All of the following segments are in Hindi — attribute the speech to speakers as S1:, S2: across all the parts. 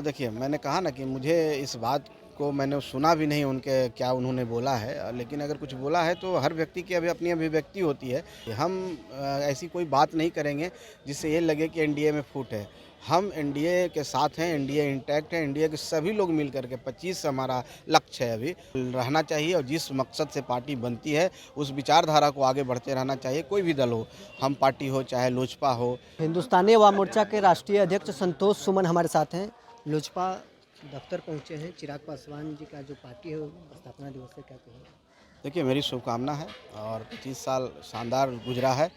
S1: देखिए, मैंने कहा ना कि मुझे इस बात को मैंने सुना भी नहीं उनके क्या उन्होंने बोला है, लेकिन अगर कुछ बोला है तो हर व्यक्ति की अभी अपनी अभिव्यक्ति होती है। हम ऐसी कोई बात नहीं करेंगे जिससे ये लगे कि एनडीए में फूट है। हम एनडीए के साथ हैं, एनडीए इंटैक्ट है, एनडीए के सभी लोग मिल कर के 25 हमारा लक्ष्य है अभी रहना चाहिए और जिस मकसद से पार्टी बनती है उस विचारधारा को आगे बढ़ते रहना चाहिए। कोई भी दल हो, हम पार्टी हो चाहे लोजपा हो।
S2: हिंदुस्तानी अवाम मोर्चा के राष्ट्रीय अध्यक्ष संतोष सुमन हमारे साथ हैं। लोजपा दफ्तर पहुंचे हैं। चिराग पासवान जी का जो पार्टी है वो स्थापना दिवस से क्या कहेंगे?
S1: देखिए, मेरी शुभकामना है और 25 साल शानदार गुजरा है।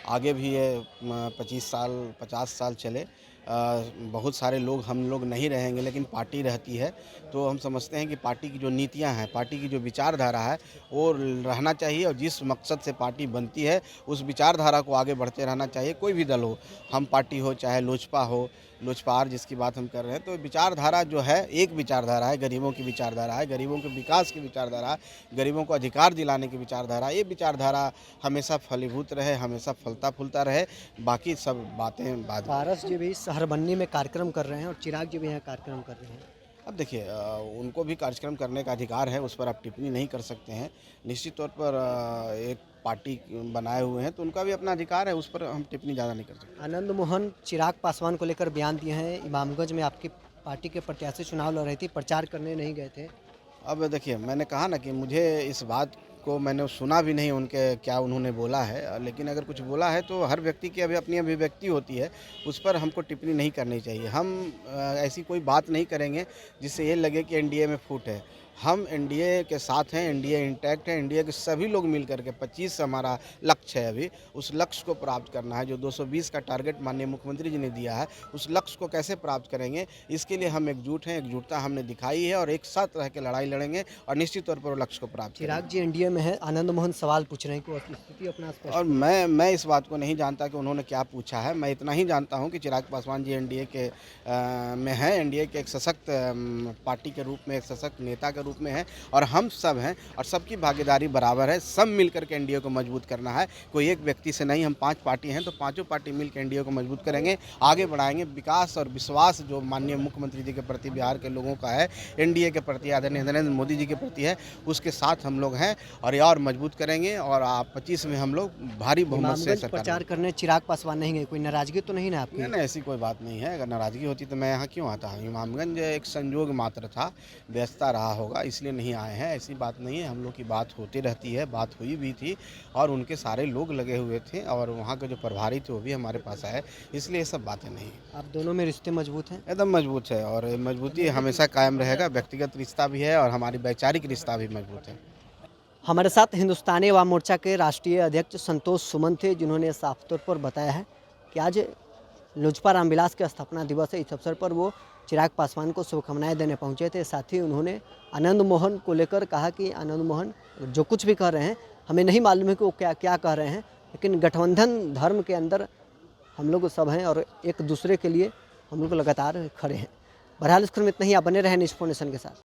S1: आगे भी ये 25 साल 50 साल चले। बहुत सारे लोग हम लोग नहीं रहेंगे लेकिन पार्टी रहती है, तो हम समझते हैं कि पार्टी की जो नीतियां हैं, पार्टी की जो विचारधारा है वो रहना चाहिए और जिस मकसद से पार्टी बनती है उस विचारधारा को आगे बढ़ते रहना चाहिए। कोई भी दल हो, हम पार्टी हो चाहे लोजपा हो, लोजपार जिसकी बात हम कर रहे हैं, तो विचारधारा जो है एक विचारधारा है, गरीबों की विचारधारा है, गरीबों के विकास की विचारधारा, गरीबों को अधिकार दिलाने की विचारधारा। ये विचारधारा हमेशा फलीभूत रहे, हमेशा फलता फूलता रहे। बाकी सब बातें बाद में।
S2: पारस जी भी शहरबन्नी में कार्यक्रम कर रहे हैं और चिराग जी भी यहाँ कार्यक्रम कर रहे हैं।
S1: अब देखिए, उनको भी कार्यक्रम करने का अधिकार है, उस पर आप टिप्पणी नहीं कर सकते हैं। निश्चित तौर पर एक पार्टी बनाए हुए हैं तो उनका भी अपना अधिकार है, उस पर हम टिप्पणी ज़्यादा नहीं कर सकते।
S2: आनंद मोहन चिराग पासवान को लेकर बयान दिए हैं। इमामगंज में आपकी पार्टी के प्रत्याशी चुनाव लड़ रही थी, प्रचार करने नहीं गए थे।
S1: अब देखिए, मैंने कहा ना कि मुझे इस बात को मैंने सुना भी नहीं उनके क्या उन्होंने बोला है, लेकिन अगर कुछ बोला है तो हर व्यक्ति की अभी अपनी अभिव्यक्ति होती है, उस पर हमको टिप्पणी नहीं करनी चाहिए। हम ऐसी कोई बात नहीं करेंगे जिससे ये लगे कि एनडीए में फूट है। हम एनडीए के साथ हैं, एनडीए इंटैक्ट है, एनडीए के सभी लोग मिल कर के 25 हमारा लक्ष्य है अभी, उस लक्ष्य को प्राप्त करना है। जो 220 का टारगेट माननीय मुख्यमंत्री जी ने दिया है, उस लक्ष्य को कैसे प्राप्त करेंगे, इसके लिए हम एकजुट हैं, एकजुटता हमने दिखाई है और एक साथ रह के लड़ाई लड़ेंगे और निश्चित तौर पर वो लक्ष्य को प्राप्त करेंगे।
S2: चिराग जी एनडीए में है। आनंद मोहन सवाल पूछ रहे हैं कि वो स्थिति अपना स्पष्ट
S1: और मैं इस बात को नहीं जानता कि उन्होंने क्या पूछा है। मैं इतना ही जानता हूं कि चिराग पासवान जी एनडीए के में हैं, एनडीए के एक सशक्त पार्टी के रूप में, एक सशक्त नेता के रूप में हैं और हम सब हैं और सबकी भागीदारी बराबर है। सब मिलकर के एनडीए को मजबूत करना है, कोई एक व्यक्ति से नहीं। हम 5 पार्टी हैं तो पांचों पार्टी मिलकर एनडीए को मजबूत करेंगे, आगे बढ़ाएंगे। विकास और विश्वास जो माननीय मुख्यमंत्री जी के प्रति बिहार के लोगों का है, एनडीए के प्रति आदरणीय नरेंद्र मोदी जी के प्रति है, उसके साथ हम लोग हैं और ये और मजबूत करेंगे और 25 में हम लोग भारी बहुमत से
S2: इमामगंज
S1: सरकार
S2: प्रचार करने चिराग पासवान नहीं गए। कोई नाराजगी तो नहीं ना आपकी?
S1: नहीं, ऐसी कोई बात नहीं है। अगर नाराज़गी होती तो मैं यहाँ क्यों आता। इमामगंज एक संयोग मात्र था, व्यस्तता रहा होगा इसलिए नहीं आए हैं, ऐसी बात नहीं है। हम लोग की बात होती रहती है, बात हुई भी थी और उनके सारे लोग लगे हुए थे और वहाँ के जो प्रभारी थे वो भी हमारे पास आए, इसलिए ये सब बातें नहीं हैं।
S2: आप दोनों में रिश्ते मजबूत हैं?
S1: एकदम मजबूत है और मजबूती हमेशा कायम रहेगा। व्यक्तिगत रिश्ता भी है और हमारी वैचारिक रिश्ता भी मजबूत है।
S2: हमारे साथ हिंदुस्तानी अवाम मोर्चा के राष्ट्रीय अध्यक्ष संतोष सुमन थे, जिन्होंने साफ तौर पर बताया है कि आज लोजपा रामविलास के स्थापना दिवस है। इस अवसर पर वो चिराग पासवान को शुभकामनाएं देने पहुंचे थे। साथ ही उन्होंने आनंद मोहन को लेकर कहा कि आनंद मोहन जो कुछ भी कह रहे हैं, हमें नहीं मालूम है कि वो क्या क्या कह रहे हैं, लेकिन गठबंधन धर्म के अंदर हम लोग सब हैं और एक दूसरे के लिए हम लोग लगातार खड़े हैं। बहरहाल इस क्रम में इतना ही। आप बने रहें न्यूज़ 4 नेशन के साथ।